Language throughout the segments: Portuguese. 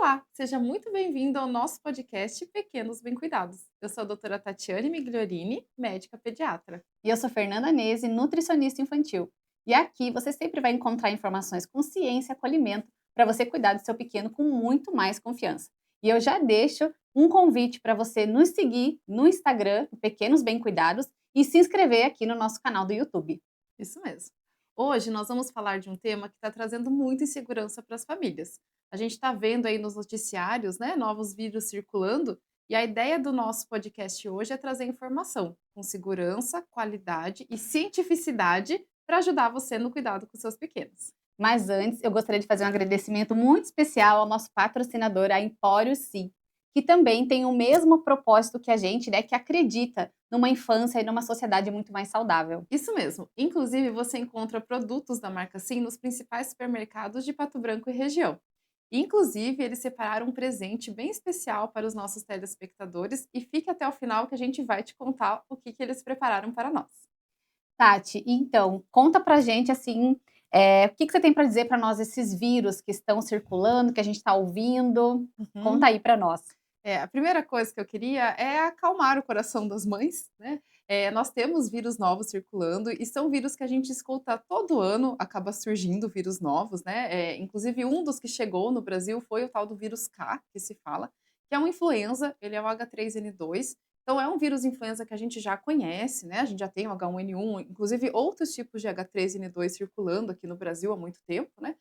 Olá, seja muito bem-vindo ao nosso podcast Pequenos Bem Cuidados. Eu sou a doutora Tatiane Migliorini, médica pediatra. E eu sou Fernanda Nese, nutricionista infantil. E aqui você sempre vai encontrar informações com ciência e acolhimento para você cuidar do seu pequeno com muito mais confiança. E eu já deixo um convite para você nos seguir no Instagram, Pequenos Bem Cuidados, e se inscrever aqui no nosso canal do YouTube. Isso mesmo. Hoje nós vamos falar de um tema que está trazendo muita insegurança para as famílias. A gente está vendo aí nos noticiários, né, novos vídeos circulando, e a ideia do nosso podcast hoje é trazer informação com segurança, qualidade e cientificidade para ajudar você no cuidado com seus pequenos. Mas antes, eu gostaria de fazer um agradecimento muito especial ao nosso patrocinador, a Empório Sim, que também tem o mesmo propósito que a gente, né, que acredita numa infância e numa sociedade muito mais saudável. Isso mesmo. Inclusive, você encontra produtos da marca Sim nos principais supermercados de Pato Branco e região. Inclusive, eles separaram um presente bem especial para os nossos telespectadores e fique até o final que a gente vai te contar o que eles prepararam para nós. Tati, então, conta pra gente, assim, o que que você tem para dizer para nós desses vírus que estão circulando, que a gente está ouvindo? Uhum. Conta aí para nós. A primeira coisa que eu queria é acalmar o coração das mães, né? Nós temos vírus novos circulando e são vírus que a gente escuta todo ano, acaba surgindo vírus novos, né? Inclusive, um dos que chegou no Brasil foi o tal do vírus K, que se fala, que é uma influenza, ele é o H3N2. Então, é um vírus influenza que a gente já conhece, né? A gente já tem o H1N1, inclusive outros tipos de H3N2 circulando aqui no Brasil há muito tempo, né?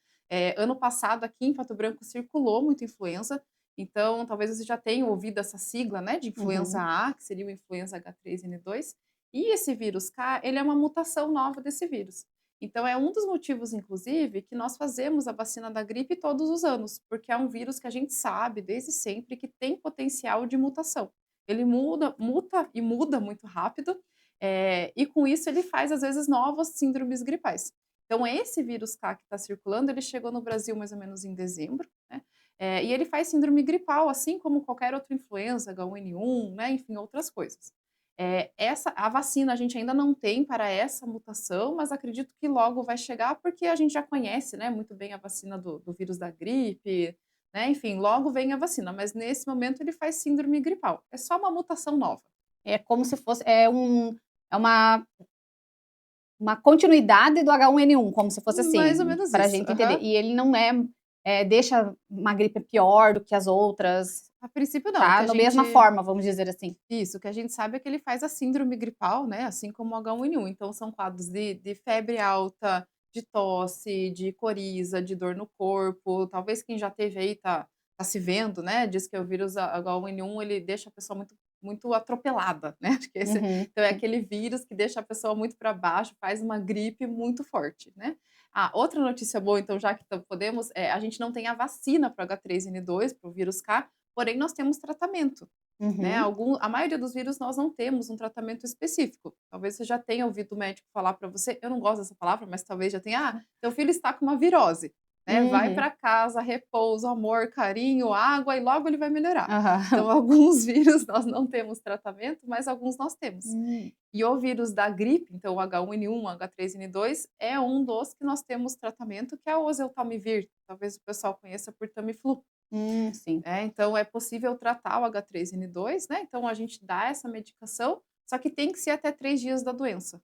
Ano passado, aqui em Pato Branco, circulou muito influenza, então, talvez você já tenha ouvido essa sigla, né, de influenza Uhum. A, que seria o influenza H3N2, e esse vírus K, ele é uma mutação nova desse vírus. Então, é um dos motivos, inclusive, que nós fazemos a vacina da gripe todos os anos, porque é um vírus que a gente sabe desde sempre que tem potencial de mutação. Ele muta e muda muito rápido, e com isso ele faz, às vezes, novas síndromes gripais. Então, esse vírus K que está circulando, ele chegou no Brasil mais ou menos em dezembro, né? E ele faz síndrome gripal, assim como qualquer outra influenza, H1N1, né, enfim, outras coisas. A vacina a gente ainda não tem para essa mutação, mas acredito que logo vai chegar, porque a gente já conhece, né, muito bem a vacina do vírus da gripe, né, enfim, logo vem a vacina, mas nesse momento ele faz síndrome gripal. É só uma mutação nova. É como se fosse é uma continuidade do H1N1, como se fosse Mais ou assim, menos para a isso. gente entender. Aham. E ele não deixa uma gripe pior do que as outras, A princípio não, o que tá a da mesma gente forma, vamos dizer assim. Isso, o que a gente sabe é que ele faz a síndrome gripal, né, assim como o H1N1. Então são quadros de febre alta, de tosse, de coriza, de dor no corpo. Talvez quem já teve aí tá se vendo, né, diz que o vírus H1N1 ele deixa a pessoa muito atropelada, né, acho que esse Uhum. então é aquele vírus que deixa a pessoa muito para baixo, faz uma gripe muito forte, né. Outra notícia boa então, já que podemos, a gente não tem a vacina para o H3N2, para o vírus K, porém nós temos tratamento. Né, Uhum. a maioria dos vírus nós não temos um tratamento específico. Talvez você já tenha ouvido o médico falar para você, eu não gosto dessa palavra, mas talvez já tenha: teu filho está com uma virose, né, vai Uhum. para casa, repouso, amor, carinho, água e logo ele vai melhorar". Então Aham. alguns vírus nós não temos tratamento, mas alguns nós temos. Hum. E o vírus da gripe, então o H1N1, H3N2, é um dos que nós temos tratamento, que é o oseltamivir, talvez o pessoal conheça por Tamiflu. Sim. Então é possível tratar o H3N2, né, então a gente dá essa medicação, só que tem que ser até 3 dias da doença.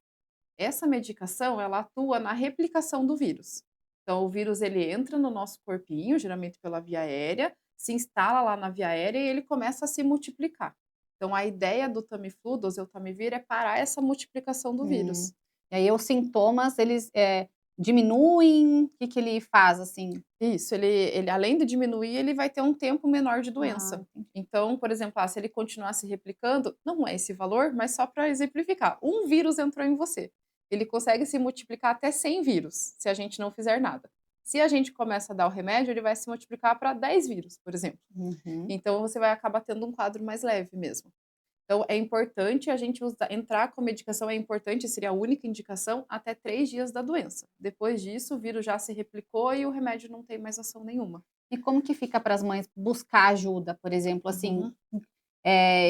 Essa medicação, ela atua na replicação do vírus. Então o vírus ele entra no nosso corpinho, geralmente pela via aérea, se instala lá na via aérea e ele começa a se multiplicar. Então a ideia do Tamiflu, do oseltamivir, é parar essa multiplicação do Hum. vírus. E aí os sintomas eles, diminuem? O que que ele faz, assim? Isso, ele além de diminuir, ele vai ter um tempo menor de Ah, doença. entendi. Então, por exemplo, se ele continuar se replicando, não é esse valor, mas só para exemplificar, um vírus entrou em você. Ele consegue se multiplicar até 100 vírus, se a gente não fizer nada. Se a gente começa a dar o remédio, ele vai se multiplicar para 10 vírus, por exemplo. Uhum. Então, você vai acabar tendo um quadro mais leve mesmo. Então, é importante a gente entrar com medicação, é importante, seria a única indicação, até 3 dias da doença. Depois disso, o vírus já se replicou e o remédio não tem mais ação nenhuma. E como que fica para as mães buscar ajuda, por exemplo, assim, Uhum,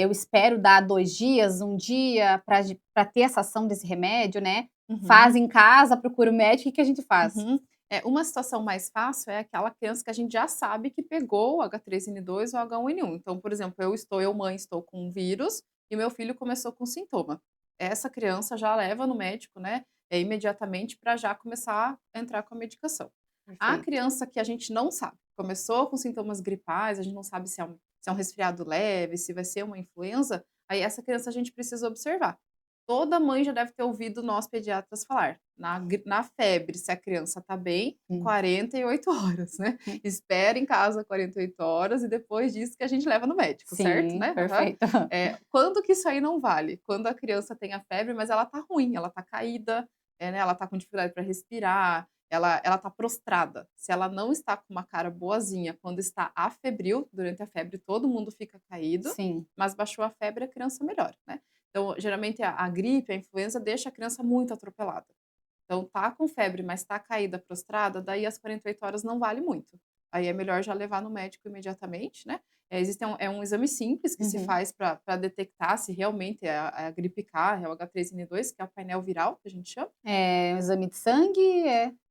eu espero dar 2 dias, 1 dia para ter essa ação desse remédio, né, faz uhum. em casa, procura o médico, o que que a gente faz? Uhum. Uma situação mais fácil é aquela criança que a gente já sabe que pegou o H3N2 ou H1N1. Então, por exemplo, eu mãe, estou com um vírus e meu filho começou com sintoma. Essa criança já leva no médico, né, imediatamente para já começar a entrar com a medicação. A Perfeito. criança que a gente não sabe, começou com sintomas gripais, a gente não sabe se é um resfriado leve, se vai ser uma influenza, aí essa criança a gente precisa observar. Toda mãe já deve ter ouvido nós pediatras falar, na febre, se a criança está bem, Hum. 48 horas, né. Hum. Espera em casa 48 horas e depois disso que a gente leva no médico, certo, Sim, né? Aham. perfeito. Quando que isso aí não vale? Quando a criança tem a febre, mas ela tá ruim, ela tá caída, né, ela tá com dificuldade para respirar, ela tá prostrada. Se ela não está com uma cara boazinha quando está afebril, durante a febre todo mundo fica caído, Sim. mas baixou a febre, a criança melhora, né. Então, geralmente a gripe, a influenza deixa a criança muito atropelada. Então tá com febre, mas tá caída, prostrada, daí as 48 horas não vale muito. Aí é melhor já levar no médico imediatamente, né. É um exame simples que se Uhum. faz para detectar se realmente é a gripe K, é o H3N2, que é o painel viral, que a gente chama. É um exame de sangue?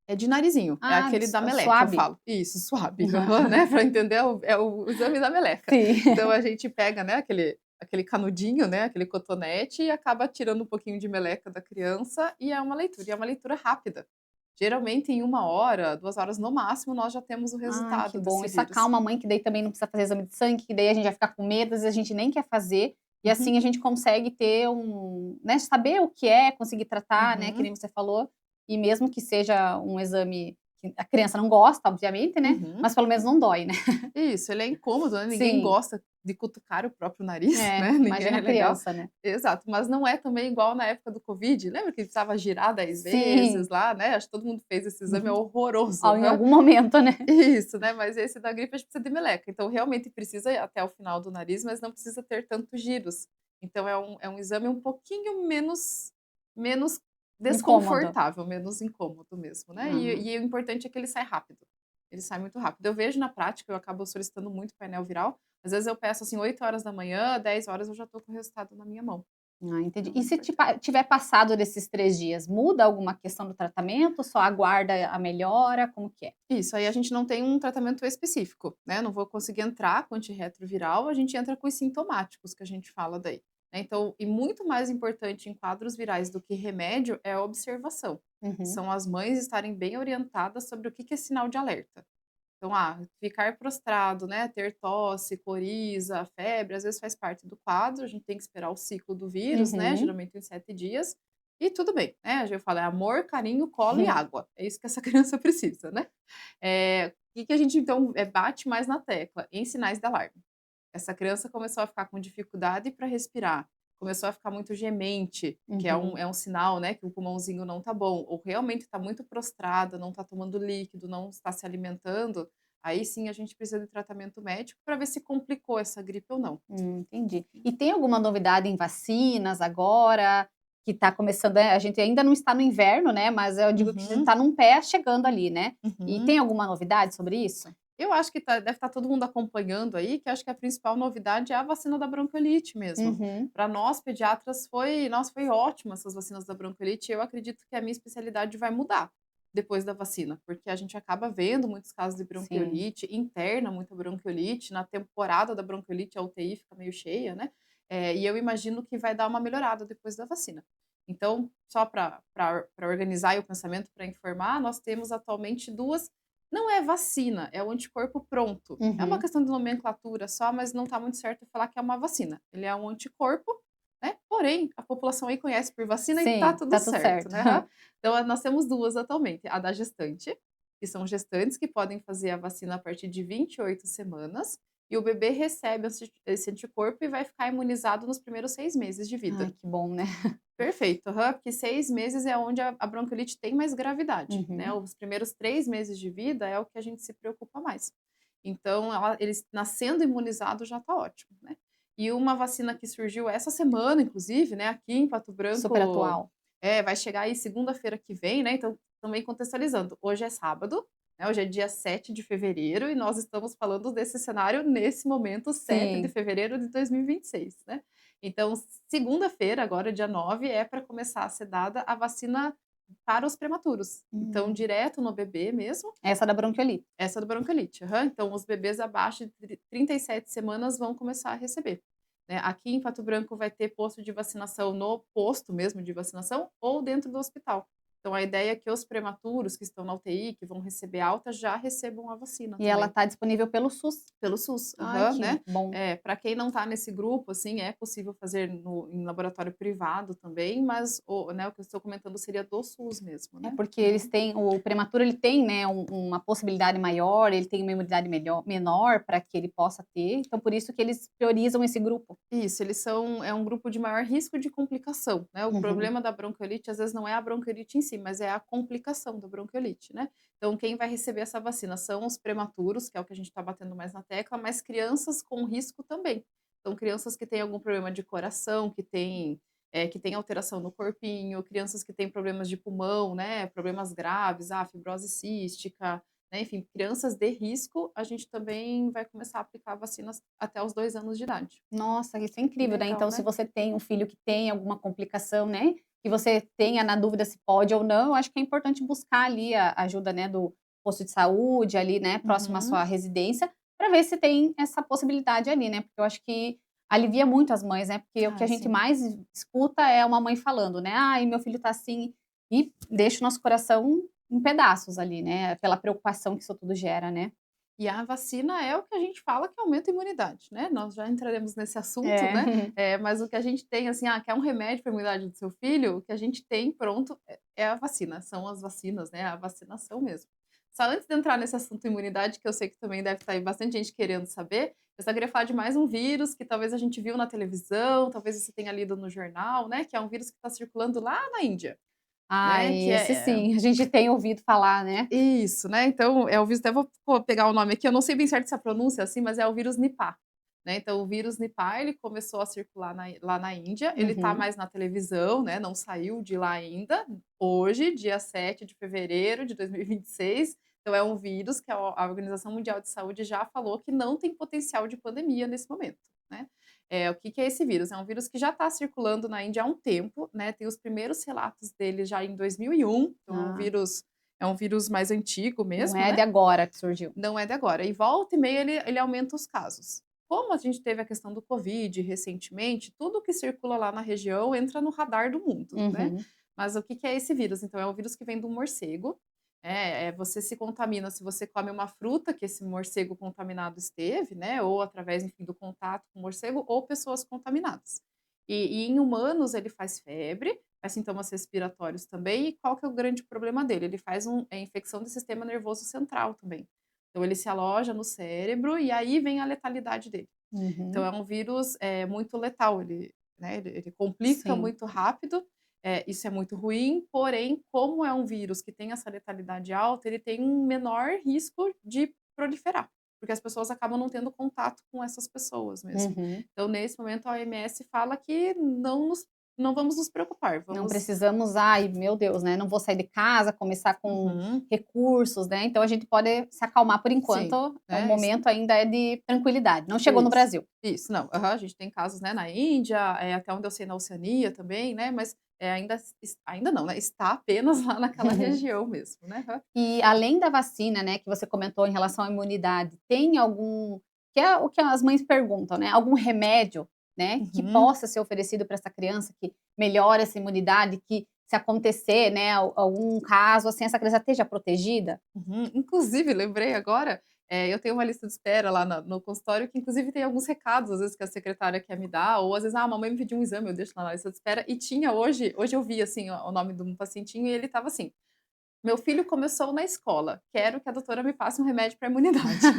É de narizinho, é aquele da meleca, eu Suave? falo. Isso, suave, aham, né, pra entender é o exame da meleca. Então Sim. a gente pega, né, aquele canudinho, né, aquele cotonete e acaba tirando um pouquinho de meleca da criança e é uma leitura, e é uma leitura rápida. Geralmente em 1 hora, 2 horas no máximo, nós já temos o Ai, que resultado bom. desse Isso vírus. acalma a mãe, que daí também não precisa fazer exame de sangue, que daí a gente vai ficar com medo, às vezes a gente nem quer fazer, e Uhum, assim a gente consegue ter né, saber o que é, conseguir tratar, né, que uhum, nem você falou, e mesmo que seja um exame que a criança não gosta, obviamente, né, uhum. mas pelo menos não dói, né. Isso, ele é incômodo, né, ninguém Sim, gosta de cutucar o próprio nariz, é, né, ninguém imagina é a legal. criança, né. Exato, mas não é também igual na época do Covid, lembra que precisava girar 10 vezes Sim, lá, né, acho que todo mundo fez esse exame, é horroroso. em Aham. algum momento, né. Isso, né, mas esse da gripe a gente precisa de meleca, então realmente precisa ir até o final do nariz, mas não precisa ter tantos giros. Então é um exame um pouquinho menos Incômodo. desconfortável, menos incômodo mesmo, né, Ah. e o importante é que ele sai rápido, ele sai muito rápido. Eu vejo na prática, eu acabo solicitando muito painel viral, às vezes eu peço, assim, 8 horas da manhã, 10 horas eu já estou com o resultado na minha mão, Ah, entendi. então E é se importante. tiver passado desses 3 dias, muda alguma questão do tratamento? Só aguarda a melhora? Como que é? Isso, aí a gente não tem um tratamento específico, né, não vou conseguir entrar com antirretroviral, a gente entra com os sintomáticos que a gente fala daí, né, então e muito mais importante em quadros virais do que remédio é a observação. Uhum. São as mães estarem bem orientadas sobre o que que é sinal de alerta. Então, ficar prostrado, né, ter tosse, coriza, febre, às vezes faz parte do quadro, a gente tem que esperar o ciclo do vírus, né, Uhum. geralmente em 7 dias, e tudo bem, né, eu falo: "É amor, carinho, colo e água", é isso que essa criança precisa, né. O que que a gente então, bate mais na tecla? Em sinais de alarme. Essa criança começou a ficar com dificuldade para respirar, começou a ficar muito gemente, que é um Uhum. é um sinal, né, que o pulmãozinho não tá bom, ou realmente está muito prostrada, não está tomando líquido, não está se alimentando, aí sim a gente precisa de tratamento médico para ver se complicou essa gripe ou não. Entendi. E tem alguma novidade em vacinas agora, que está começando, a gente ainda não está no inverno, né, mas eu digo que a gente Uhum, está num pé chegando ali, né. E uhum. tem alguma novidade sobre isso? Eu acho que deve estar todo mundo acompanhando aí, que acho que a principal novidade é a vacina da bronquiolite mesmo. Uhum. Para nós pediatras foi ótimo essas vacinas da bronquiolite, eu acredito que a minha especialidade vai mudar depois da vacina, porque a gente acaba vendo muitos casos de Sim. bronquiolite, interna muita bronquiolite, na temporada da bronquiolite a UTI fica meio cheia, né, e eu imagino que vai dar uma melhorada depois da vacina. Então, só para organizar aí o pensamento, para informar, nós temos atualmente 2. Não é vacina, é o anticorpo pronto. É uma Uhum. questão de nomenclatura só, mas não está muito certo falar que é uma vacina. Ele é um anticorpo, né, porém, a população aí conhece por vacina e tá Sim, tudo tá tudo certo, certo. né, aham. Então, nós temos 2 atualmente, a da gestante, que são gestantes que podem fazer a vacina a partir de 28 semanas, e o bebê recebe esse anticorpo e vai ficar imunizado nos primeiros 6 meses de Ai, vida. que bom, né. Perfeito, aham, porque 6 meses é onde a bronquiolite tem mais gravidade, né, Uhum. os primeiros 3 meses de vida é o que a gente se preocupa mais. Então eles nascendo imunizado já está ótimo, né. E uma vacina que surgiu essa semana inclusive, né, aqui em Pato Super Branco, atual. vai chegar aí segunda-feira que vem, né, então também contextualizando, hoje é sábado, né, hoje é dia 7 de fevereiro e nós estamos falando desse cenário nesse momento, 7 de Sim. fevereiro de 2026, né. Então, segunda-feira, agora dia 9, é para começar a ser dada a vacina para os prematuros. Então, Hum. direto no bebê mesmo, Essa da bronquiolite. essa do bronquiolite, aham. Então, os bebês abaixo de 37 semanas vão começar a receber, né. Aqui em Pato Branco vai ter posto de vacinação no posto mesmo de vacinação ou dentro do hospital. Então, a ideia é que os prematuros que estão na UTI, que vão receber alta, já recebam a vacina E ela também. está disponível pelo SUS. Pelo SUS, Ai, aham, que né. bom. Pra quem não tá nesse grupo, assim, é possível fazer em laboratório privado também, mas o que eu estou comentando seria do SUS mesmo, É né. porque eles Uhum. têm o prematuro ele tem, né, uma possibilidade maior, ele tem uma imunidade menor para que ele possa ter, então por isso que eles priorizam esse grupo. Isso, eles são é um grupo de maior risco de complicação, né. O Uhum. problema da bronquiolite, às vezes, não é a bronquiolite em si, mas é a complicação da bronquiolite, né. Então quem vai receber essa vacina são os prematuros, que é o que a gente está batendo mais na tecla, mas crianças com risco também. Então crianças que têm algum problema de coração, que têm alteração no corpinho, crianças que têm problemas de pulmão, né, problemas graves, fibrose cística, né, enfim, crianças de risco, a gente também vai começar a aplicar vacinas até os 2 anos de idade. Nossa, isso é incrível, né, Legal, então se né? você tem um filho que tem alguma complicação, né, que você tenha na dúvida se pode ou não, eu acho que é importante buscar ali a ajuda, né, do posto de saúde ali, né, próximo à Uhum. sua residência, para ver se tem essa possibilidade ali, né, porque eu acho que alivia muito as mães, né, porque o que a gente Sim. mais escuta é uma mãe falando, né: "Ai, meu filho tá assim", e deixa o nosso coração em pedaços ali, né, pela preocupação que isso tudo gera, né. E a vacina é o que a gente fala que aumenta a imunidade, né, nós já entraremos nesse assunto, É. né, mas o que a gente tem, assim, quer um remédio para a imunidade do seu filho, o que a gente tem pronto é a vacina, são as vacinas, né, a vacinação mesmo. Só antes de entrar nesse assunto imunidade, que eu sei que também deve estar aí bastante gente querendo saber, eu só queria falar de mais um vírus que talvez a gente viu na televisão, talvez você tenha lido no jornal, né, que é um vírus que está circulando lá na Índia, né, Ai, que esse é sim, a gente tem ouvido falar, né. isso, né, então é o vírus, até vou pegar o nome aqui, eu não sei bem certo se a pronúncia é assim, mas é o vírus Nipah, né, então o vírus Nipah, ele começou a circular lá na Índia, ele tá Uhum. mais na televisão, né, não saiu de lá ainda, hoje, dia 7 de fevereiro de 2026, então é um vírus que a Organização Mundial de Saúde já falou que não tem potencial de pandemia nesse momento, né. O que que é esse vírus? É um vírus que já está circulando na Índia há um tempo, né, tem os primeiros relatos dele já em 2001, então Ah, é um vírus mais antigo não mesmo, é de né, agora que surgiu. não é de agora. E volta e meia ele aumenta os casos. Como a gente teve a questão do Covid recentemente, tudo que circula lá na região entra no radar do mundo, né. Uhum. Mas o que que é esse vírus? Então é um vírus que vem do morcego, você se contamina se você come uma fruta que esse morcego contaminado esteve, né, ou através, enfim, do contato com o morcego ou pessoas contaminadas. E em humanos ele faz febre, faz sintomas respiratórios também, e qual que é o grande problema dele? Ele faz infecção do sistema nervoso central também. Então ele se aloja no cérebro e aí vem a letalidade dele. Então Uhum. é um vírus, muito letal, ele complica Sim. muito rápido, isso é muito ruim, porém, como é um vírus que tem essa letalidade alta, ele tem um menor risco de proliferar, porque as pessoas acabam não tendo contato com essas pessoas mesmo. Uhum. Então, nesse momento, a OMS fala que não vamos nos preocupar, Não vamos. precisamos, ai, meu Deus, né, não vou sair de casa, começar com Uhum. recursos, né, então a gente pode se acalmar por Sim, enquanto, o né, momento ainda é de tranquilidade, não chegou no isso, Brasil. isso. Não, aham, a gente tem casos, né, na Índia, até onde eu sei na Oceania também, né, mas, ainda não, né, está apenas lá naquela região mesmo, né. Aham. E além da vacina, né, que você comentou em relação à imunidade, tem algum que é o que as mães perguntam, né, algum remédio, né, que Uhum, possa ser oferecido para essa criança que melhore essa imunidade, que se acontecer, né, algum caso, assim, essa criança esteja protegida? uhum. Inclusive, lembrei agora, eu tenho uma lista de espera lá no consultório que inclusive tem alguns recados, às vezes, que a secretária quer me dar, ou às vezes: "Ah, a mamãe me pediu um exame", eu deixo lá na lista de espera, e tinha hoje eu vi, assim, o nome de um pacientinho e ele estava assim: "Meu filho começou na escola, quero que a doutora me passe um remédio para imunidade".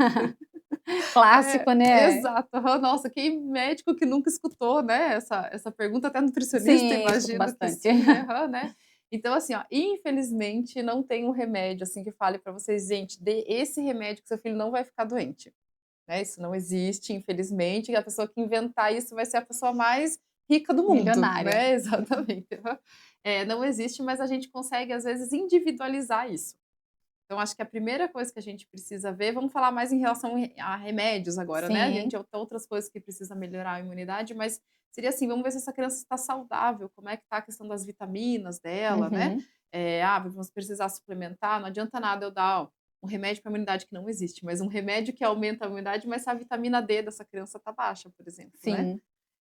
É, Clássico, né? exato. Aham. Nossa, que médico que nunca escutou, né, essa pergunta, até nutricionista, Sim, escuto imagino que bastante. sim, né. Aham, né. Então, assim, ó, infelizmente não tem um remédio, assim, que fale pra vocês: "Gente, dê esse remédio que seu filho não vai ficar doente", né, isso não existe, infelizmente, e a pessoa que inventar isso vai ser a pessoa mais rica do mundo, Milionária. né, exatamente. Aham. Não existe, mas a gente consegue, às vezes, individualizar isso. Então acho que a primeira coisa que a gente precisa ver, vamos falar mais em relação a remédios agora, né, a gente Sim. tem outras coisas que precisa melhorar a imunidade, mas seria assim, vamos ver se essa criança está saudável, como é que está a questão das vitaminas dela, né, Uhum. vamos precisar suplementar, não adianta nada eu dar um remédio para imunidade que não existe, mas um remédio que aumenta a imunidade, mas se a vitamina D dessa criança tá baixa, por exemplo, né. Sim,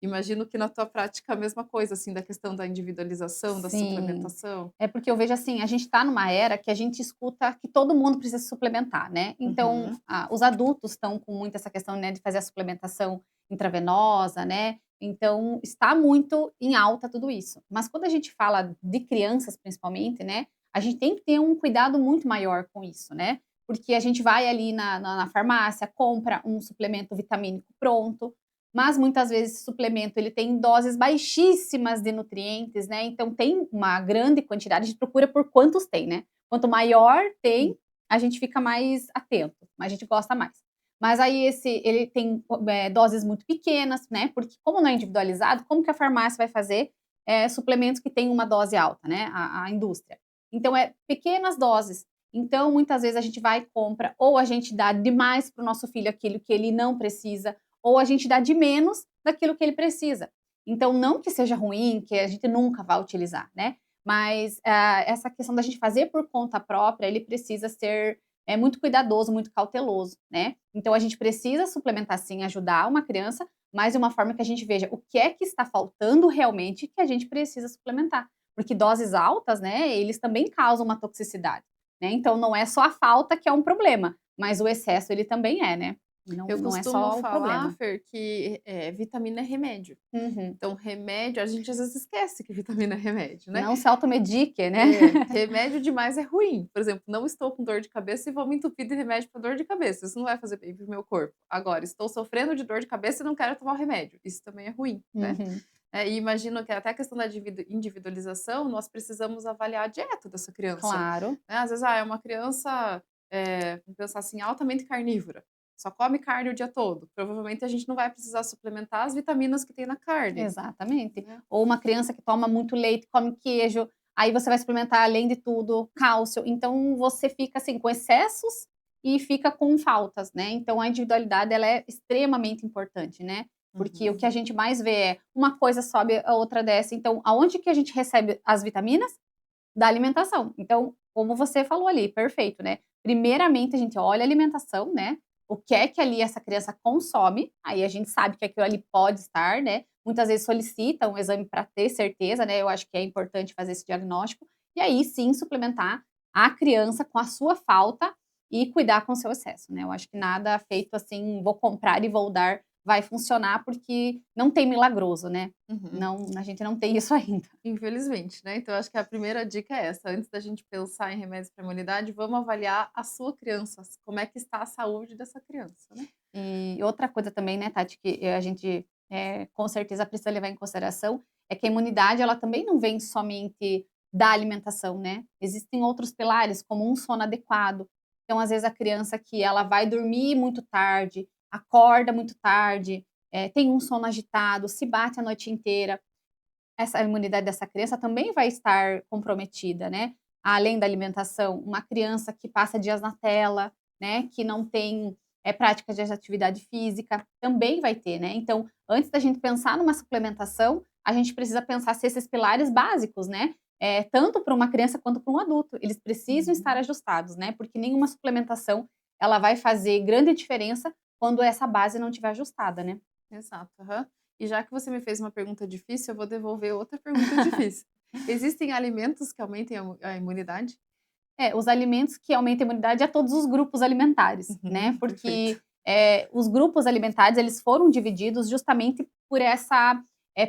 Imagino que na tua prática a mesma coisa, assim, da questão da individualização, da sim. suplementação. É porque eu vejo assim, a gente está numa era que a gente escuta que todo mundo precisa se suplementar, né. Então, Uhum. os adultos estão com muito essa questão, né, de fazer a suplementação intravenosa, né, então está muito em alta tudo isso. Mas quando a gente fala de crianças principalmente, né, a gente tem que ter um cuidado muito maior com isso, né, porque a gente vai ali na farmácia, compra um suplemento vitamínico pronto, mas muitas vezes esse suplemento ele tem doses baixíssimas de nutrientes, né, então tem uma grande quantidade, a gente procura por quantos tem, né. Quanto maior tem, a gente fica mais atento, a gente gosta mais. Mas aí ele tem, doses muito pequenas, né, porque como não é individualizado, como que a farmácia vai fazer, suplementos que têm uma dose alta, né, a indústria. Então é pequenas doses. Então muitas vezes a gente vai e compra, ou a gente dá demais para o nosso filho aquilo que ele não precisa, ou a gente dá de menos daquilo que ele precisa. Então, não que seja ruim, que a gente nunca vai utilizar, né? Mas essa questão da gente fazer por conta própria, ele precisa ser muito cuidadoso, muito cauteloso, né? Então, a gente precisa suplementar sim, ajudar uma criança, mas de uma forma que a gente veja o que é que está faltando realmente que a gente precisa suplementar. Porque doses altas, né, eles também causam uma toxicidade, né? Então, não é só a falta que é um problema, mas o excesso ele também é, né? Não, Eu não é costumo só o falar, problema. Fer, que, vitamina é remédio. Uhum. Então remédio a gente às vezes esquece que vitamina é remédio, né. Não se automedique, né. Remédio demais é ruim. Por exemplo, não estou com dor de cabeça e vou me entupir de remédio para dor de cabeça, isso não vai fazer bem para o meu corpo. Agora, estou sofrendo de dor de cabeça e não quero tomar o remédio, isso também é ruim, né. Uhum. E imagino que até a questão da individualização, nós precisamos avaliar a dieta dessa criança, Claro, né. Às vezes, é uma criança, vamos pensar assim, altamente carnívora, só come carne o dia todo, provavelmente a gente não vai precisar suplementar as vitaminas que tem na carne, exatamente. né. Ou uma criança que toma muito leite, come queijo, aí você vai suplementar, além de tudo, cálcio. Então você fica, assim, com excessos e fica com faltas, né. Então a individualidade ela é extremamente importante, né. Porque o Uhum. que a gente mais vê é uma coisa sobe, a outra desce. Então aonde que a gente recebe as vitaminas? Da alimentação. Então, como você falou ali, perfeito, né. Primeiramente a gente olha a alimentação, né, o que é que ali essa criança consome, aí a gente sabe que aquilo ali pode estar, né, muitas vezes solicita um exame para ter certeza, né, eu acho que é importante fazer esse diagnóstico, e aí sim suplementar a criança com a sua falta e cuidar com o seu excesso, né. Eu acho que nada feito assim, vou comprar e vou dar, vai funcionar, porque não tem milagroso, né. Uhum. Não, a gente não tem isso ainda. Infelizmente, né, então acho que a primeira dica é essa, antes da gente pensar em remédios para imunidade, vamos avaliar a sua criança, como é que está a saúde dessa criança, né. E outra coisa também, né, Tati, que a gente, com certeza precisa levar em consideração, é que a imunidade ela também não vem somente da alimentação, né. Existem outros pilares, como um sono adequado. Então, às vezes, a criança que ela vai dormir muito tarde, acorda muito tarde, tem um sono agitado, se bate a noite inteira, essa imunidade dessa criança também vai estar comprometida, né. Além da alimentação, uma criança que passa dias na tela, né, que não tem, prática de atividade física, também vai ter, né. Então, antes da gente pensar numa suplementação, a gente precisa pensar se esses pilares básicos, né, tanto para uma criança quanto para um adulto, eles precisam estar Uhum. ajustados, né, porque nenhuma suplementação, ela vai fazer grande diferença quando essa base não estiver ajustada, né. Exato, aham. E já que você me fez uma pergunta difícil, eu vou devolver outra pergunta difícil. Existem alimentos que aumentem a imunidade? É, os alimentos que aumentam a imunidade a todos os grupos alimentares, né, Uhum, perfeito. porque, os grupos alimentares eles foram divididos justamente por essa,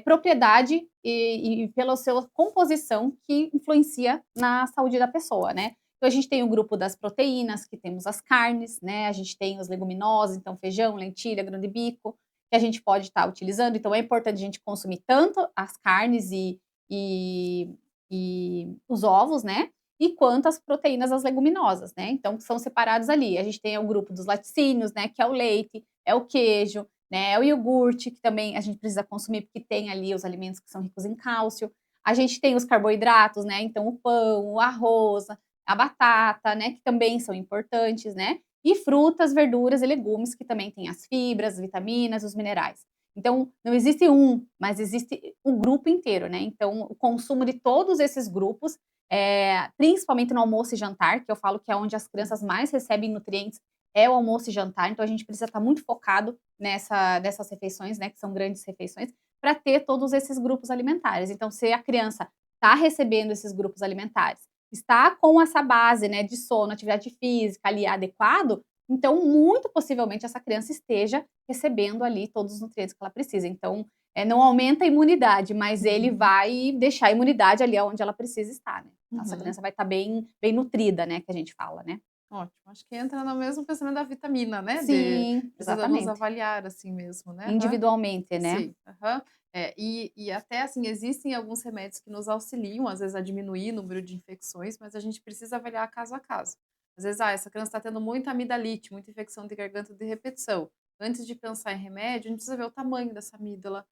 propriedade e pela sua composição que influencia na saúde da pessoa, né. Então a gente tem o grupo das proteínas, que temos as carnes, né, a gente tem os leguminosas, então feijão, lentilha, grão de bico, que a gente pode estar utilizando, então é importante a gente consumir tanto as carnes e e os ovos, né, e quanto as proteínas das leguminosas, né, então são separados ali. A gente tem o grupo dos laticínios, né, que é o leite, é o queijo, né, é o iogurte, que também a gente precisa consumir, porque tem ali os alimentos que são ricos em cálcio. A gente tem os carboidratos, né, então o pão, o arroz, a batata, né, que também são importantes, né, e frutas, verduras e legumes, que também têm as fibras, vitaminas, os minerais. Então, não existe um, mas existe o grupo inteiro, né, então o consumo de todos esses grupos principalmente no almoço e jantar, que eu falo que é onde as crianças mais recebem nutrientes, é o almoço e jantar. Então a gente precisa estar muito focado nessas refeições, né, que são grandes refeições, para ter todos esses grupos alimentares. Então, se a criança está recebendo esses grupos alimentares, está com essa base, né, de sono, atividade física ali adequado, então muito possivelmente essa criança esteja recebendo ali todos os nutrientes que ela precisa. Então, não aumenta a imunidade, mas ele Uhum, vai deixar a imunidade ali onde ela precisa estar, né. Então essa uhum. criança vai estar bem nutrida, né, que a gente fala, né. Ótimo, acho que entra no mesmo pensamento da vitamina, né, de Sim, precisamos exatamente. avaliar, assim mesmo, né. Aham. Individualmente, né. Sim, aham. E até, assim, existem alguns remédios que nos auxiliam, às vezes, a diminuir o número de infecções, mas a gente precisa avaliar caso a caso. Às vezes, essa criança está tendo muita amidalite, muita infecção de garganta de repetição. Antes de pensar em remédio, a gente precisa ver o tamanho dessa amígdala.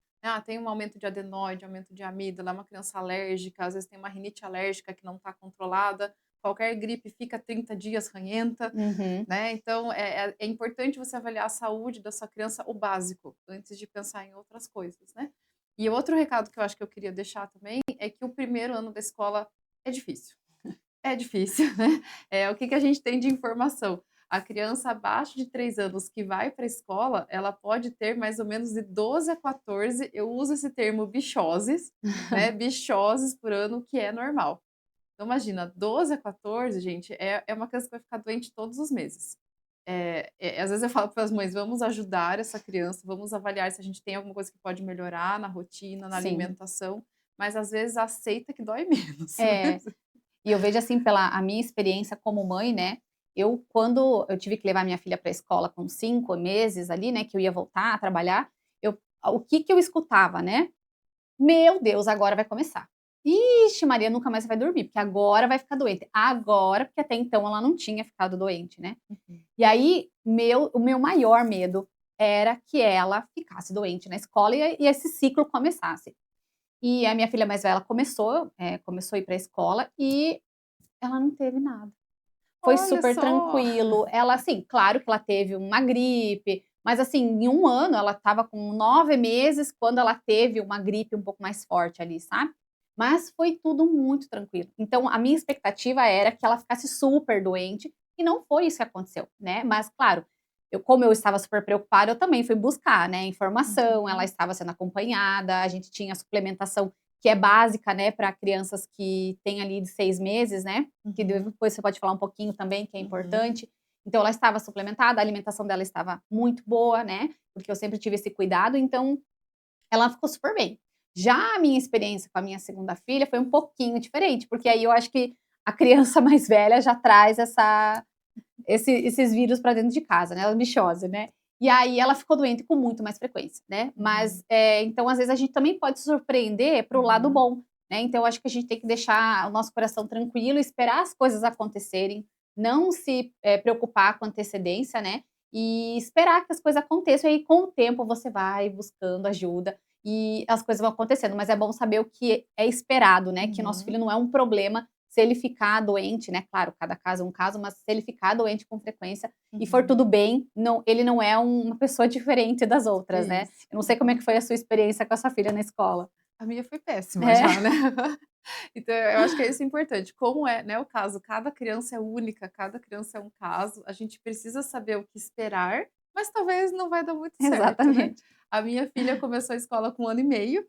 Tem um aumento de adenoide, aumento de amígdala, é uma criança alérgica, às vezes tem uma rinite alérgica que não está controlada, qualquer gripe fica 30 dias ranhenta, Uhum. né, então é importante você avaliar a saúde da sua criança, o básico, antes de pensar em outras coisas, né. E outro recado que eu acho que eu queria deixar também, é que o primeiro ano da escola é difícil. É difícil, né. O que que a gente tem de informação? A criança abaixo de 3 anos que vai para a escola, ela pode ter mais ou menos de 12 a 14, eu uso esse termo bichoses, né, bichoses por ano, que é normal. Então imagina, 12 a 14, gente, é uma criança que vai ficar doente todos os meses. Às vezes eu falo para as mães: "Vamos ajudar essa criança, vamos avaliar se a gente tem alguma coisa que pode melhorar na rotina, na Sim. alimentação", mas às vezes aceita que dói menos, né. É. E eu vejo, assim, pela a minha experiência como mãe, né, quando eu tive que levar minha filha para a escola com 5 meses ali, né, que eu ia voltar a trabalhar, o que que eu escutava, né? "Meu Deus, agora vai começar. Ixi Maria, nunca mais você vai dormir, porque agora vai ficar doente. Agora", porque até então ela não tinha ficado doente, né. Uhum. E aí, o meu maior medo era que ela ficasse doente na escola e esse ciclo começasse. E a minha filha mais velha começou a ir para a escola e ela não teve nada. Foi Olha super só! tranquilo. Ela, assim, claro que ela teve uma gripe, mas assim, em 1 ano ela estava com 9 meses quando ela teve uma gripe um pouco mais forte ali, sabe. Mas foi tudo muito tranquilo. Então a minha expectativa era que ela ficasse super doente, e não foi isso que aconteceu, né. Mas claro, como eu estava super preocupada, eu também fui buscar, né, informação, ela Uhum, estava sendo acompanhada, a gente tinha suplementação que é básica, né, para crianças que têm ali de 6 meses, né, que uhum, depois você pode falar um pouquinho também, que é uhum. importante. Então ela estava suplementada, a alimentação dela estava muito boa, né, porque eu sempre tive esse cuidado, então ela ficou super bem. Já a minha experiência com a minha segunda filha foi um pouquinho diferente, porque aí eu acho que a criança mais velha já traz esses vírus para dentro de casa, né, a bichose, né. E aí ela ficou doente com muito mais frequência, né. Mas, Uhum, então às vezes a gente também pode se surpreender para o lado uhum. bom, né. Então eu acho que a gente tem que deixar o nosso coração tranquilo, esperar as coisas acontecerem, não se, preocupar com antecedência, né, e esperar que as coisas aconteçam, e aí com o tempo você vai buscando ajuda e as coisas vão acontecendo. Mas é bom saber o que é esperado, né, que nosso Uhum, filho não é um problema se ele ficar doente, né, claro, cada caso é um caso, mas se ele ficar doente com frequência e for uhum. tudo bem, não, ele não é uma pessoa diferente das outras, né. Isso. Eu não sei como é que Uhum. foi a sua experiência com a sua filha na escola. A minha foi péssima É, já, né. Então eu acho que é isso importante, como é, né, o caso, cada criança é única, cada criança é um caso, a gente precisa saber o que esperar, mas talvez não vai dar muito certo, né. exatamente. A minha filha começou a escola com 1 ano e meio,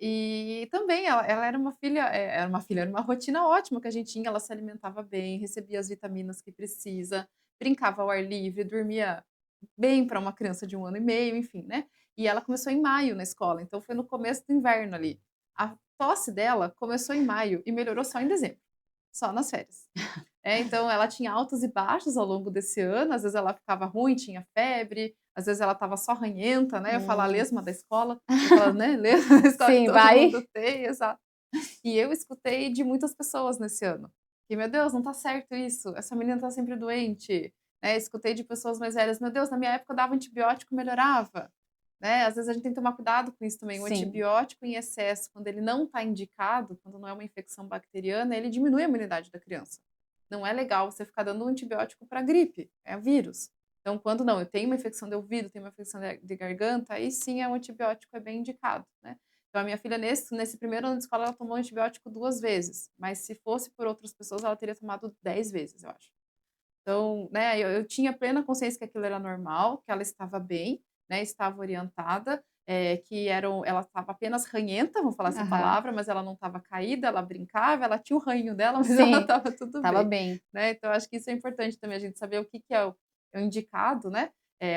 e também ela era uma rotina ótima que a gente tinha, ela se alimentava bem, recebia as vitaminas que precisa, brincava ao ar livre, dormia bem para uma criança de 1 ano e meio, enfim, né. E ela começou em maio na escola, então foi no começo do inverno ali. A tosse dela começou em maio e melhorou só em dezembro, só nas férias. Então ela tinha altos e baixos ao longo desse ano, às vezes ela ficava ruim, tinha febre, às vezes ela estava só ranhenta, né, eu falo a Hum. lesma da escola, aquela, né, lesma da escola que Sim, todo vai mundo tem, exato. E eu escutei de muitas pessoas nesse ano, que: "Meu Deus, não tá certo isso, essa menina tá sempre doente", né, escutei de pessoas mais velhas: "Meu Deus, na minha época eu dava antibiótico, melhorava", né, às vezes a gente tem que tomar cuidado com isso também, o sim. antibiótico em excesso, quando ele não está indicado, quando não é uma infecção bacteriana, ele diminui a imunidade da criança. Não é legal você ficar dando um antibiótico para gripe, é vírus. Então quando não, eu tenho uma infecção de ouvido, tenho uma infecção de garganta, aí sim é um antibiótico é bem indicado, né. Então a minha filha nesse primeiro ano de escola ela tomou antibiótico 2 vezes, mas se fosse por outras pessoas ela teria tomado 10 vezes, eu acho. Então, né, eu tinha plena consciência que aquilo era normal, que ela estava bem, né, estava orientada, que ela estava apenas ranhenta, vamos falar essa Aham. palavra, mas ela não estava caída, ela brincava, ela tinha o ranhinho dela, mas ela Sim, estava tudo estava bem, bem. né. Então acho que isso é importante também, a gente saber o que que é o indicado, né,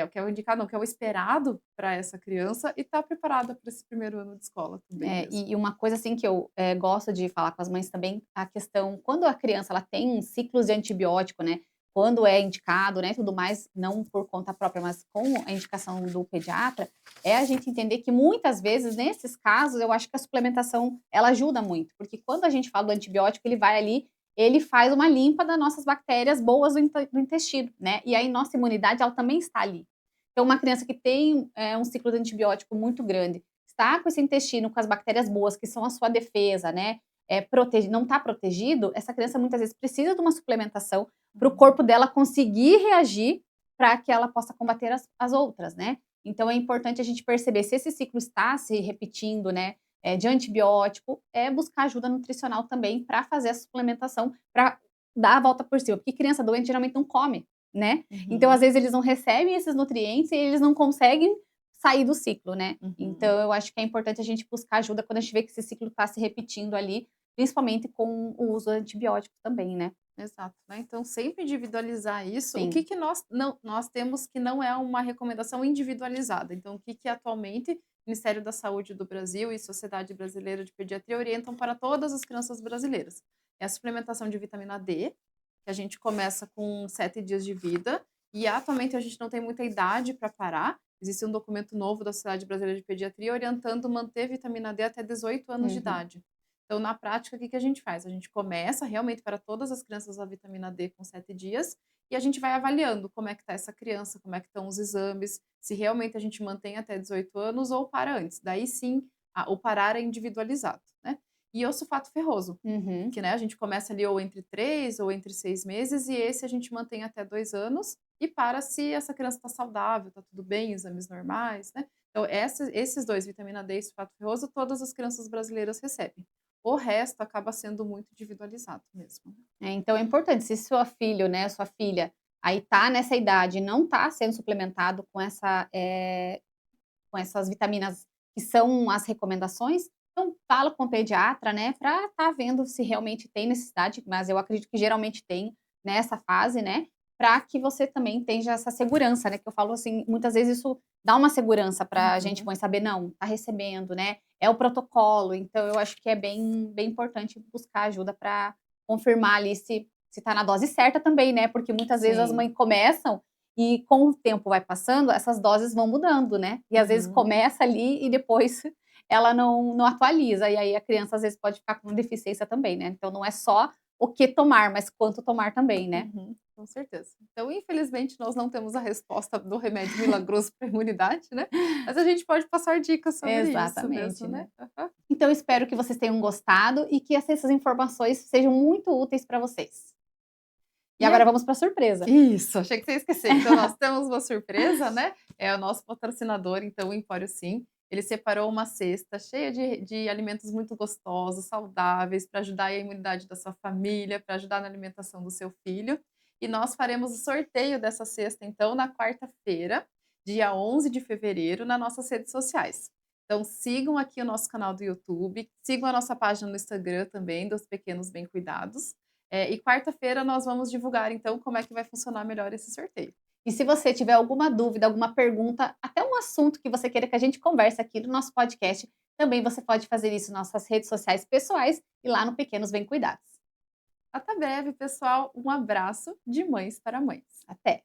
o que é o indicado não, o que é o esperado para essa criança e estar preparada para esse primeiro ano de escola também É, mesmo. e uma coisa assim que eu, gosto de falar com as mães também, a questão quando a criança ela tem ciclos de antibiótico, né, quando é indicado, né, tudo mais, não por conta própria, mas com a indicação do pediatra, é a gente entender que muitas vezes, nesses casos, eu acho que a suplementação ela ajuda muito, porque quando a gente fala do antibiótico, ele vai ali, ele faz uma limpa das nossas bactérias boas do intestino, né, e aí nossa imunidade ela também está ali. Então uma criança que tem, um ciclo de antibiótico muito grande, está com esse intestino com as bactérias boas, que são a sua defesa, né, não está protegido, essa criança muitas vezes precisa de uma suplementação para o Uhum. corpo dela conseguir reagir para que ela possa combater as outras, né. Então é importante a gente perceber se esse ciclo está se repetindo, né, de antibiótico, é buscar ajuda nutricional também para fazer a suplementação, para dar a volta por cima, porque criança doente geralmente não come, né. Então às Uhum. vezes eles não recebem esses nutrientes e eles não conseguem sair do ciclo, né. Uhum. Então eu acho que é importante a gente buscar ajuda quando a gente vê que esse ciclo está se repetindo ali, principalmente com o uso antibiótico também, né. Exato, né, então sempre individualizar isso. O que Sim. que nós temos que não é uma recomendação individualizada, então o que que atualmente Ministério da Saúde do Brasil e Sociedade Brasileira de Pediatria orientam para todas as crianças brasileiras? É a suplementação de vitamina D, que a gente começa com 7 dias de vida, e atualmente a gente não tem muita idade para parar, existe um documento novo da Sociedade Brasileira de Pediatria orientando manter vitamina D até 18 anos de Uhum. idade. Então, na prática, o que que a gente faz? A gente começa realmente para todas as crianças a vitamina D com 7 dias e a gente vai avaliando como é que está essa criança, como é que estão os exames, se realmente a gente mantém até 18 anos ou para antes. Daí sim, o parar é individualizado, né? E o sulfato ferroso, Uhum. que né, a gente começa ali ou entre 3 ou entre 6 meses e esse a gente mantém até 2 anos e para se essa criança está saudável, está tudo bem, exames normais, né? Então, esses dois, vitamina D e sulfato ferroso, todas as crianças brasileiras recebem. O resto acaba sendo muito individualizado mesmo. Então é importante, se sua filho, né, sua filha, aí tá nessa idade e não tá sendo suplementado com essas vitaminas que são as recomendações, então fala com o pediatra, né, para estar vendo se realmente tem necessidade, mas eu acredito que geralmente tem nessa fase, né, para que você também tenha essa segurança, né, que eu falo assim, muitas vezes isso dá uma segurança para a gente Uhum. mãe saber: "Não, tá recebendo, né, é o protocolo", então eu acho que é bem importante buscar ajuda para confirmar ali se tá na dose certa também, né, porque muitas vezes as Sim. mães começam e com o tempo vai passando, essas doses vão mudando, né. E às vezes Uhum. começa ali e depois ela não atualiza, e aí a criança às vezes pode ficar com deficiência também, né. Então não é só o que tomar, mas quanto tomar também, né. Uhum. Com certeza. Então, infelizmente, nós não temos a resposta do remédio milagroso para a imunidade, né, mas a gente pode passar dicas sobre isso Exatamente, mesmo, né. né. Aham. Então eu espero que vocês tenham gostado e que essas informações sejam muito úteis para vocês. E E a agora vamos para a surpresa. Isso, achei que você ia esquecer. Então nós temos uma surpresa, né, é o nosso patrocinador, então, o Empório Sim, ele separou uma cesta cheia de alimentos muito gostosos, saudáveis, para ajudar aí a imunidade da sua família, para ajudar na alimentação do seu filho. E nós faremos o sorteio dessa cesta, então, na quarta-feira, dia 11 de fevereiro, nas nossas redes sociais. Então sigam aqui o nosso canal do YouTube, sigam a nossa página no Instagram também, dos Pequenos Bem Cuidados. E quarta-feira nós vamos divulgar, então, como é que vai funcionar melhor esse sorteio. E se você tiver alguma dúvida, alguma pergunta, até um assunto que você queira que a gente converse aqui no nosso podcast, também você pode fazer isso nas nossas redes sociais pessoais e lá no Pequenos Bem Cuidados. Até breve, pessoal. Um abraço de mães para mães. Até!